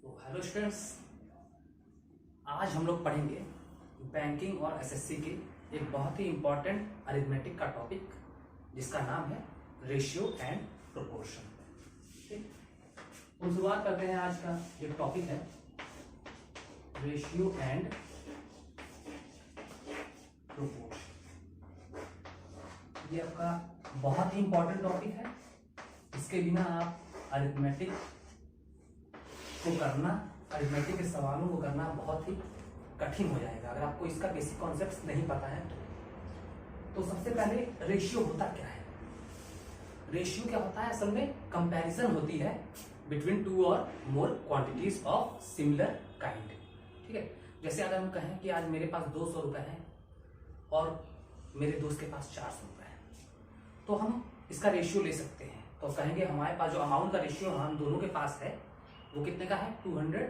तो hello students, आज हम लोग पढ़ेंगे बैंकिंग और एसएससी के एक बहुत ही इंपॉर्टेंट अरिथमेटिक का टॉपिक जिसका नाम है रेशियो एंड प्रोपोर्शन। ठीक, तो शुरुआत करते हैं। आज का जो टॉपिक है रेशियो एंड प्रोपोर्शन। ये आपका बहुत ही इंपॉर्टेंट टॉपिक है। इसके बिना आप अरिथमेटिक को करना, अरिथमेटिक के सवालों को करना बहुत ही कठिन हो जाएगा अगर आपको इसका बेसिक कॉन्सेप्ट नहीं पता है। तो सबसे पहले रेशियो होता क्या है? रेशियो क्या होता है? असल में कंपैरिजन होती है बिटवीन टू और मोर क्वांटिटीज ऑफ सिमिलर काइंड। ठीक है, जैसे अगर हम कहें कि आज मेरे पास 200 रुपए हैं और मेरे दोस्त के पास 400 रुपए हैं, तो हम इसका रेशियो ले सकते हैं। तो कहेंगे हमारे पास जो अमाउंट का रेशियो हम दोनों के पास है वो कितने का है? 200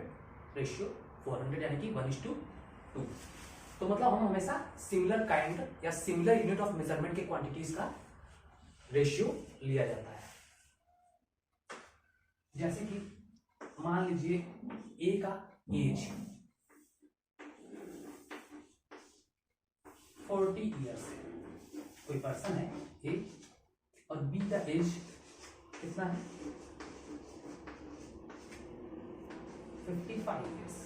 रेशियो 400, यानी कि 1:2। तो मतलब हम हमेशा सिमिलर काइंड या सिमिलर यूनिट ऑफ मेजरमेंट के क्वांटिटीज का रेशियो लिया जाता है। जैसे कि मान लीजिए ए का एज 40 ईयर्स है, कोई पर्सन है ए, और बी का एज कितना है? 55 ईयर्स।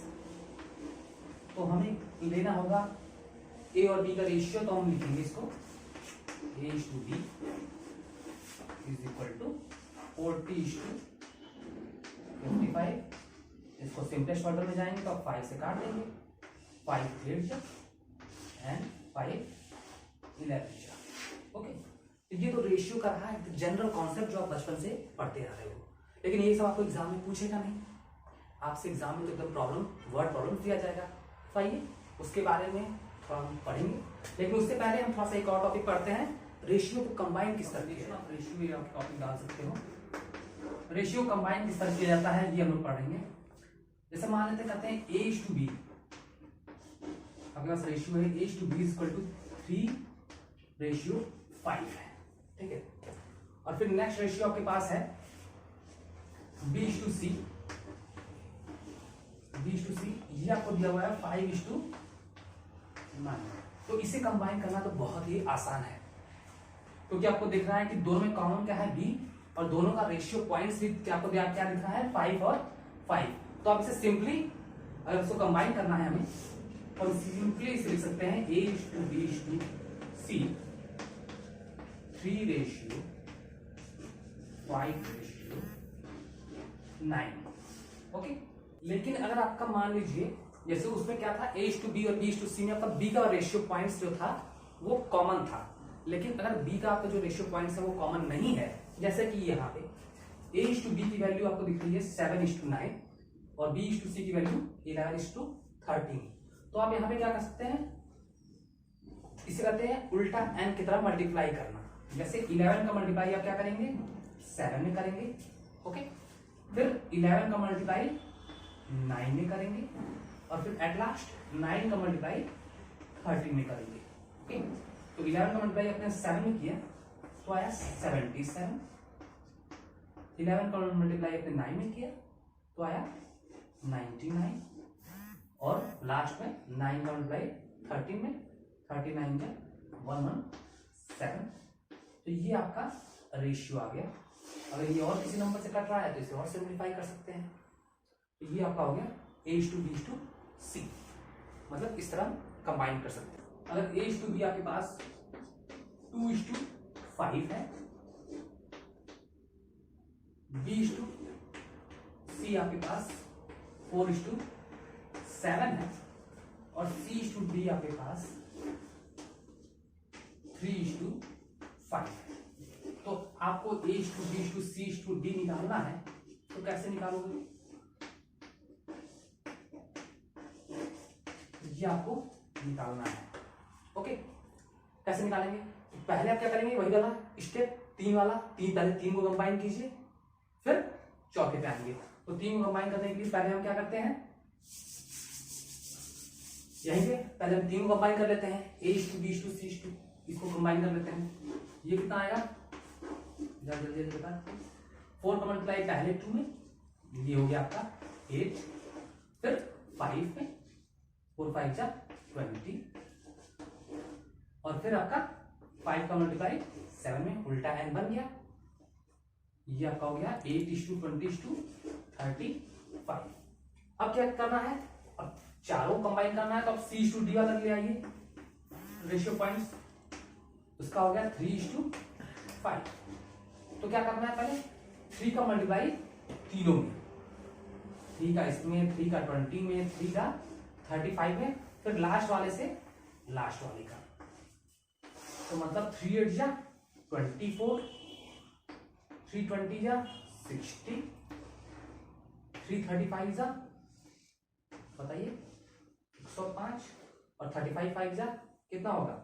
तो हमें लेना होगा ए और बी का रेशियो। तो हम लिखेंगे इसको A/B इज इक्वल टू 40:55। इसको सिंपलेस्ट ऑर्डर में जाएंगे तो आप 5 से काट देंगे, 5 8 एंड 5 11। ओके, ये तो रेशियो का रहा है जनरल कॉन्सेप्ट जो आप बचपन से पढ़ते आ रहे हो। लेकिन ये सब आपको एग्जाम में पूछेगा नहीं। आपसे एग्जाम में तो एकदम प्रॉब्लम, वर्ड प्रॉब्लम दिया जाएगा। तो आइए उसके बारे में थोड़ा हम पढ़ेंगे। लेकिन उससे पहले हम थोड़ा सा एक और टॉपिक पढ़ते हैं, रेशियो को कंबाइन किस तरह से। आप रेशियो ये आप टॉपिक डाल सकते हो। रेशियो कंबाइन किस तरह किया जाता है ये हम लोग पढ़ेंगे। जैसे मान लेते कहते हैं A/B, आपके पास रेशियो है A/B इक्वल टू 3:5 है। ठीक है, और फिर नेक्स्ट रेशियो आपके पास है B/C। ये आपको दिया हुआ है 5:9। तो इसे कंबाइन करना तो बहुत ही आसान है, क्योंकि आपको दिख रहा है कि दोनों में कॉमन क्या है? B, और दोनों का रेशियो पॉइंट्स क्या आपको क्या दिख रहा है? 5 और 5। तो आप इसे सिंपली अगर इसको कंबाइन करना है हमें, और सिंपली इसे लिख सकते हैं A/B/C 3:5:9। ओके, लेकिन अगर आपका मान लीजिए जैसे उसमें क्या था A/B और B/C में आपका B का रेशियो पॉइंट्स जो था वो कॉमन था, लेकिन अगर B का आपका जो रेशियो पॉइंट्स है वो कॉमन नहीं है, जैसे कि यहाँ पे A/B की वैल्यू आपको दिख रही है 7:9 और B/C की वैल्यू 11:13। तो आप यहाँ पे क्या कर सकते हैं? इसे कहते हैं उल्टा n की तरह मल्टीप्लाई करना। जैसे 11 का मल्टीप्लाई आप क्या करेंगे? 7 में करेंगे। ओके, फिर 11 का मल्टीप्लाई 9 में करेंगे, और फिर एट लास्ट 9 का मल्टीप्लाई 13 में करेंगे। ओके, तो 11 का मल्टीप्लाई आपने 7 में किया तो आया 77। 11 का मल्टीप्लाई आपने 9 में किया तो आया 99, और लास्ट में 9 का मल्टीप्लाई 13 में, 39 में 117। तो ये आपका रेशियो आ गया। अगर ये और किसी नंबर से कट रहा है तो इसे और सिंप्लीफाई कर सकते हैं। तो ये आपका हो गया A/B/C, मतलब इस तरह कंबाइन कर सकते हैं। अगर A/B आपके पास 2:5 है, B/C आपके पास 4:7 है, और C/D आपके पास 3:5 है। तो आपको A/B/C/D निकालना है, तो कैसे निकालोगे? ये आपको निकालना है। ओके, कैसे निकालेंगे? पहले आप क्या करेंगे? वही वाला स्टेप 3 वाला, पहले 3 को कंबाइन कीजिए, फिर चौथे पे आएंगे। तो 3 को कंबाइन करने के लिए पहले हम क्या करते हैं? यहीं पे पहले हम 3 को कंबाइन कर लेते हैं, A/B/C/D, इसको कंबाइन कर लेते हैं। ये कितना आएगा? जल्दी बता। 4 का मल्टीप्लाई पहले 2 में, ये हो गया आपका 8 फिर 5 में 4 5 जा 20 और फिर आपका 5 का मल्टीप्लाई 7 में उल्टा एन बन गया। ये आपका हो गया 8:20:35। अब क्या करना है, अब चारों कंबाइन करना है तो अब C/D वाला ले आइए रेशियो पॉइंट्स, उसका हो गया 3:5। तो क्या करना है, पहले 3 का मल्टीप्लाई तीनों में, 3 का इसमें, 3 का 20 में, 3 का 35 में, फिर लास्ट वाले से लास्ट वाले का। तो मतलब 3 8 जा 24, 3 20 जा 60, 3 35 जा बताइए 105 और 35 5 जा कितना होगा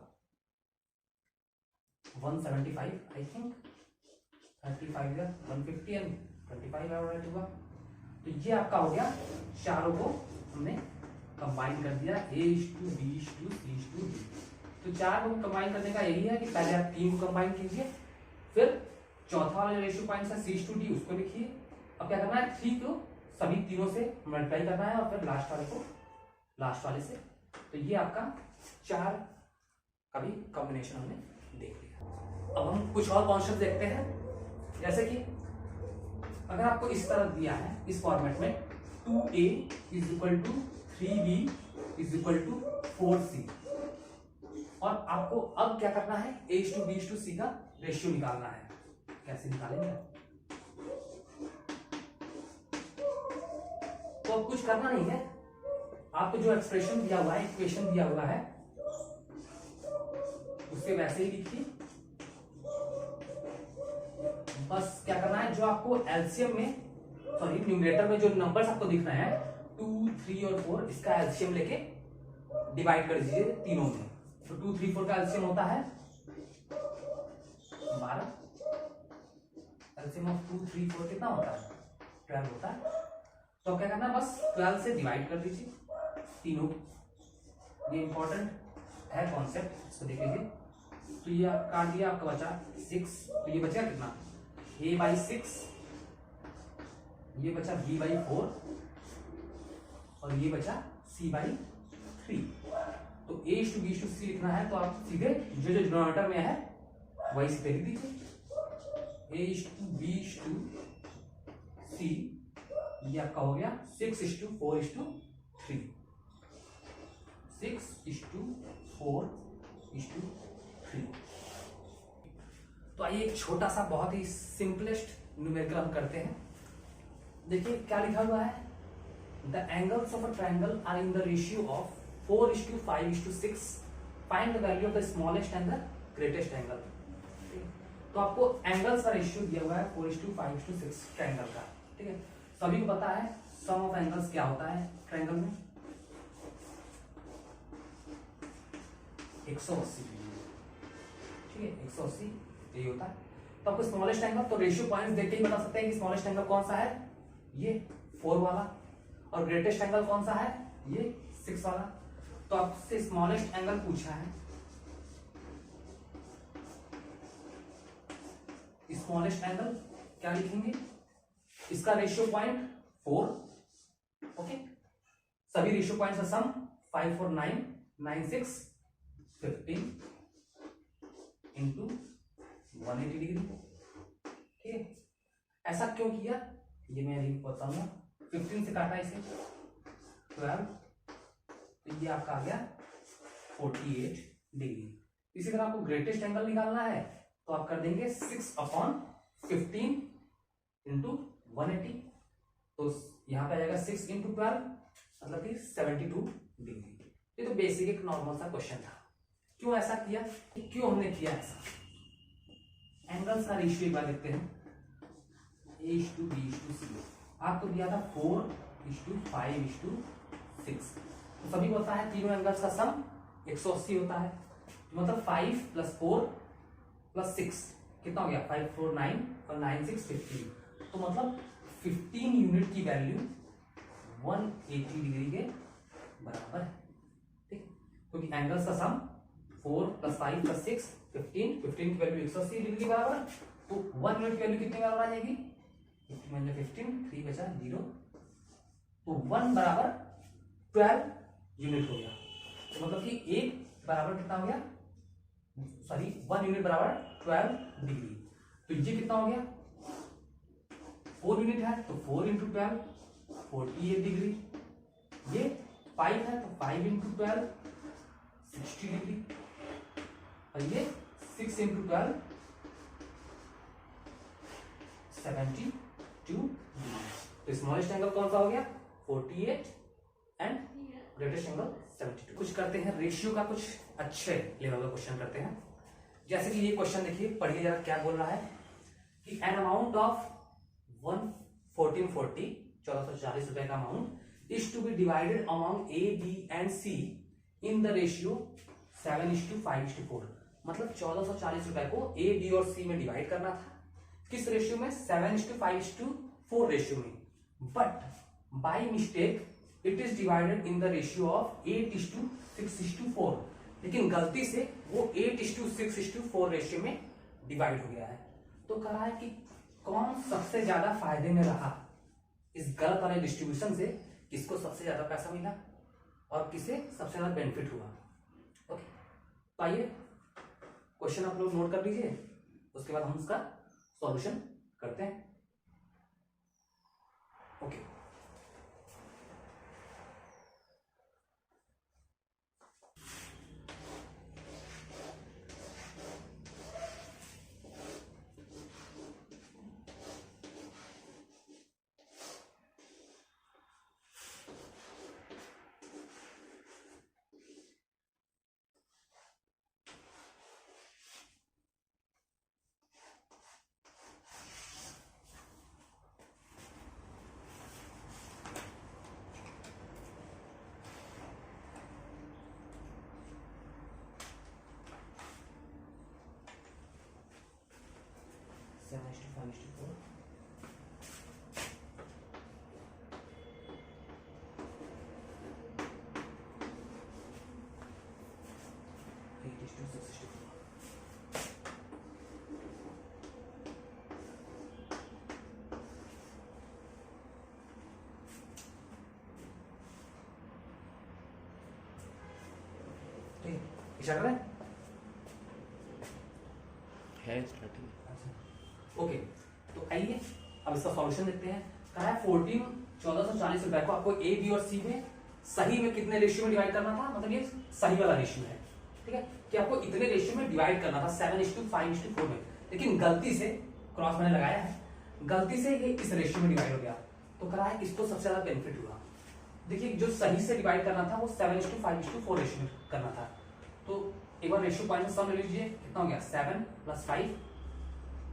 175 आई थिंक, 35 जा 150 एंड 25 राइट हुआ। तो ये आपका हो गया, चारों को हमने कंबाइन कर दिया A/B/C/D। तो चार को कंबाइन करने का यही है कि पहले आप 3 को कंबाइन कीजिए, फिर चौथा वाला रेशियो पॉइंट है C/D उसको लिखिए। अब क्या करना है, 3 को सभी तीनों से मल्टीप्लाई करना है और फिर लास्ट वाले को लास्ट वाले से। तो ये आपका 4 का भी कॉम्बिनेशन हमने देख लिया। अब हम कुछ और कॉन्सेप्ट देखते हैं, जैसे कि अगर आपको इस तरह दिया है इस फॉर्मेट में 2A = 3B = 4C और आपको अब क्या करना है A/B/C का रेशियो निकालना है। कैसे निकालेंगे, तो अब कुछ करना नहीं है, आपको जो एक्सप्रेशन दिया हुआ है, इक्वेशन दिया हुआ है उसके वैसे ही लिखिए। बस क्या करना है, जो आपको एलसीएम में सॉरी न्यूमरेटर में जो नंबर्स आपको दिख रहे हैं 2 3 और 4, इसका एलसीएम लेके डिवाइड कर दीजिए तीनों में। तो 2 3 4 का एलसीएम होता है 12, एलसीएम ऑफ 2 3 4 कितना होता है 12 होता है। तो क्या करना है, बस 12 से डिवाइड कर दीजिए तीनों। ये इंपॉर्टेंट है कॉन्सेप्ट, इसको देख लीजिए। तो ये आप काट दिया, आपका बचा 6, तो ये बचा कितना A/6, ये बचा B/4 और ये बचा C/3। तो A/B/C लिखना है तो आप सीधे जो जो डिनोमिनेटर में है वही सीधे लिख दीजिए। A/B/C ये आपका हो गया 6:4:3, 6:4:3। तो आइए एक छोटा सा बहुत ही सिंपलेस्ट न्यूमेरिकल हम करते हैं। देखिए क्या लिखा हुआ है, the angles of a triangle are in the ratio of 4:5:6, find the value of the smallest and the greatest angle. तो आपको एंगल्स का रेशियो दिया हुआ है 4:5:6 ट्रायंगल का, ठीक है। सभी को पता है सम ऑफ एंगल्स क्या होता है ट्रायंगल में 180 डिग्री, ठीक है 180 यही होता है। तो आपको स्मॉलेस्ट एंगल, तो रेशियो पॉइंट्स देख के ही बता सकते हैं कि स्मॉलेस्ट एंगल कौन सा है, ये 4 वाला, और ग्रेटेस्ट एंगल कौन सा है, ये 6 वाला। तो आपसे स्मॉलेस्ट एंगल पूछा है, स्मॉलेस्ट एंगल क्या लिखेंगे, इसका रेशियो पॉइंट 4, ओके। सभी रेशियो पॉइंट्स का सम 5 4 9 9 6 15 इंटू 180 डिग्री, ठीक है। ऐसा क्यों किया ये मैं अभी बताऊंगा। 15 से काटा इसे 12, तो ये आपका आ गया 48 डिग्री। इसी तरह आपको ग्रेटेस्ट एंगल निकालना है तो आप कर देंगे 6/15 इंटू 180, तो यहां पे आ जाएगा 6 × 12 मतलब कि 72 डिग्री। ये तो बेसिक एक नॉर्मल सा क्वेश्चन था। क्यों ऐसा किया, क्यों हमने किया ऐसा, एंगल्स का रेशियो एक बार देखते हैं। A/B/C आपको दिया था 4:5:6, तो सभी को पता है तीनों एंगल्स का सम 180 होता है। मतलब 5 + 4 + 6 कितना हो गया 5 4 9 और 9 6 15, तो मतलब 15 यूनिट की वैल्यू 180 डिग्री के बराबर है, ठीक। क्योंकि एंगल्स का सम 4 + 5 + 6 15 की वैल्यू 180 डिग्री के बराबर, तो 1 यूनिट की वैल्यू कितने बराबर आ जाएगी 15 3 बचा 0, तो 1 बराबर 12 यूनिट हो गया। तो मतलब कि एक बराबर कितना हो गया, सॉरी 1 यूनिट बराबर 12 डिग्री। तो ये कितना हो गया, 4 यूनिट है तो 4 इंटू 12 48 डिग्री। ये 5 है तो 5 इंटू 12 60 डिग्री। और ये 6 इंटू 12 72 डिग्री। तो स्मॉलेस्ट एंगल कौन सा हो गया, 48 एंड ग्रेटेस्ट एंगल 72। कुछ करते हैं रेशियो का, कुछ अच्छे लेवल का क्वेश्चन करते हैं। जैसे कि ये क्वेश्चन देखिए, पढ़िए जरा क्या बोल रहा है कि एन अमाउंट ऑफ 1440 रुपए का amount is to be divided among A B and C in the ratio 7:5:4। मतलब 1440 रुपए को ए बी और सी में डिवाइड करना था, किस रेशियो में, 7:5:4 रेशियो में। But by mistake it is divided in the ratio of 8:6:4। लेकिन गलती से वो 8:6:4 रेशियो में डिवाइड हो गया है। तो कह रहा है कि कौन सबसे ज्यादा फायदे में रहा इस गलत वाले डिस्ट्रीब्यूशन से, किसको सबसे ज्यादा पैसा मिला और किसे सबसे ज्यादा बेनिफिट हुआ। ओके, तो आइए क्वेश्चन आप लोग नोट कर लीजिए, उसके बाद हम उसका सॉल्यूशन करते हैं। ओके, स्टार्ट करें। ओके, तो आइए अब इसका सॉल्यूशन देखते हैं। कहा है 1440 रुपए को आपको ए बी और सी में सही में कितने रेशियो में डिवाइड करना था, मतलब ये सही वाला रेशियो है, ठीक है, कि आपको इतने रेशियो में डिवाइड करना था 7:5:4 में। लेकिन गलती से क्रॉस मैंने लगाया है, गलती से ये इस रेशियो में डिवाइड हो गया। तो कहा है किसको सबसे ज्यादा बेनिफिट हुआ। देखिए जो सही से डिवाइड करना था वो 7:5:4 रेशियो में करना था। तो एक बार रेशियो पॉइंट में सम ले लीजिए, कितना हो गया, 7 + 5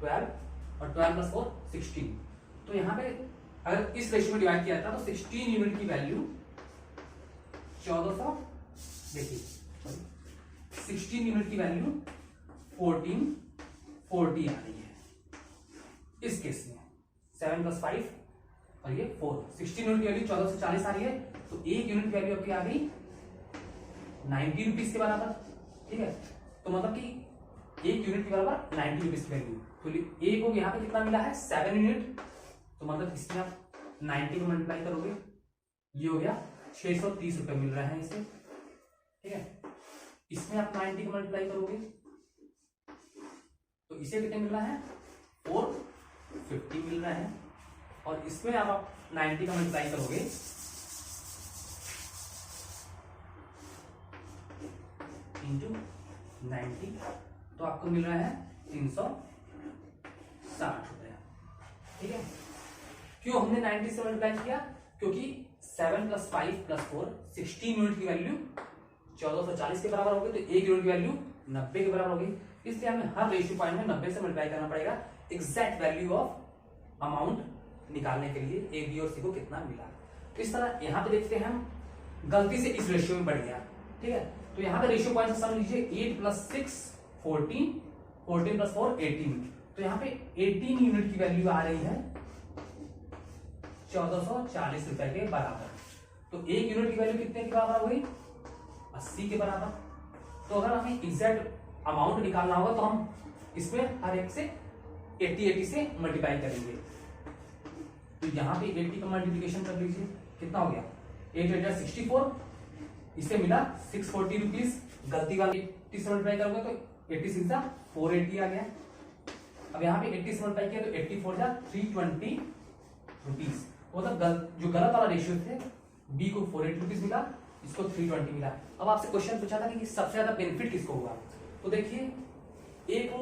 12 और 12 + 4 16। तो यहाँ पे अगर इस रेशियो में डिवाइड किया जाता तो 16 यूनिट की वैल्यू 1400, देखिए 16 यूनिट की वैल्यू 1440 आ रही है इस केस में। 7 + 5 और ये 4, 16 यूनिट की वैल्यू 1440 आ रही है। तो एक यूनिट की वैल्यू आपकी आ गई 90 रुपीज के बराबर, ठीक है। तो मतलब कि एक यूनिट के बराबर 90 रुपीज की वैल्यू। तो ए को यहाँ पे कितना मिला है, 7 यूनिट। तो मतलब इसमें आप 90 को मल्टीप्लाई करोगे, ये हो गया 630 रुपए मिल रहे हैं इसे, ठीक है। इसमें आप 90 को मल्टीप्लाई करोगे तो इसे कितने मिल रहा है, 450 मिल रहा है। और इसमें आप 90 का मल्टीप्लाई करोगे इंटू 90 तो आपको मिल रहा है 360 रुपए, ठीक है। क्यों हमने 90 से मल्टीप्लाई किया, क्योंकि 7 + 5 + 4 16 यूनिट की वैल्यू 1440 के बराबर होगी, तो एक यूनिट की वैल्यू 90 के बराबर होगी। इसलिए हमें हर रेशियो पॉइंट में 90 से मल्टीप्लाई करना पड़ेगा एग्जैक्ट वैल्यू ऑफ अमाउंट निकालने के लिए ए बी और सी को कितना मिला। तो इस तरह यहां पे देखते हैं हम, गलती से इस रेशियो में बढ़ गया, ठीक है। तो यहां पे रेशियो पॉइंट सम लीजिए, 8 + 6 14, 14 + 4 18। तो यहां पे 18 यूनिट की वैल्यू आ रही है 1440 रुपए के बराबर। तो एक यूनिट की वैल्यू कितने के बराबर हुई, 80 के बराबर। तो अगर हमें एग्जैक्ट अमाउंट निकालना होगा तो हम इसमें हर एक से 80 से मल्टीप्लाई करेंगे। तो यहां पे 80 का मल्टीप्लिकेशन कर लीजिए, कितना हो गया 8/64, इसे मिला 640 रुपीज। गलती वाली 80 से मल्टीप्लाई करोगे तो 80 से 480 आ गया। अब यहाँ पे 80 से मल्टीप्लाई किया तो 84 जा 320 रुपीज। मतलब जो गलत वाला रेशियो थे, बी को 480 रुपीज मिला, इसको 320 मिला। अब आपसे क्वेश्चन पूछा था कि सबसे ज्यादा बेनिफिट किसको हुआ, तो देखिए ए को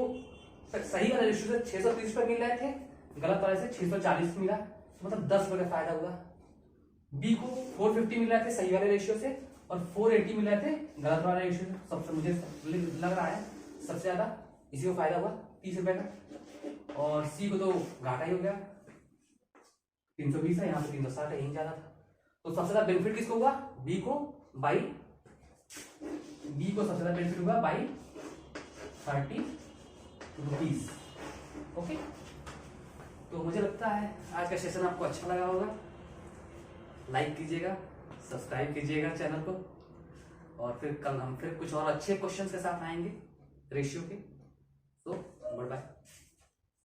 सही वाले रेशियो से 630 पर मिल रहे थे, गलत वाले से 640 मिला, मतलब 10 रुपए का फायदा हुआ। बी को 450 मिल रहे थे सही वाले रेशियो से और 480 मिल रहे थे गलत वाले रेशियो से। सबसे मुझे लग रहा है सबसे ज्यादा इसी को फायदा हुआ 30 रुपए का। और सी को तो घाटा ही हो गया, 320 है, यहाँ पे 360 है, यही ज्यादा था। तो सबसे ज्यादा बेनिफिट किसको हुआ, बी को सबसे ज्यादा बेनिफिट हुआ बाई 30 रुपीज। ओके, तो मुझे लगता है आज का सेशन आपको अच्छा लगा होगा। लाइक कीजिएगा, सब्सक्राइब कीजिएगा चैनल को, और फिर कल हम फिर कुछ और अच्छे क्वेश्चंस के साथ आएंगे रेशियो के। तो गुड बाय।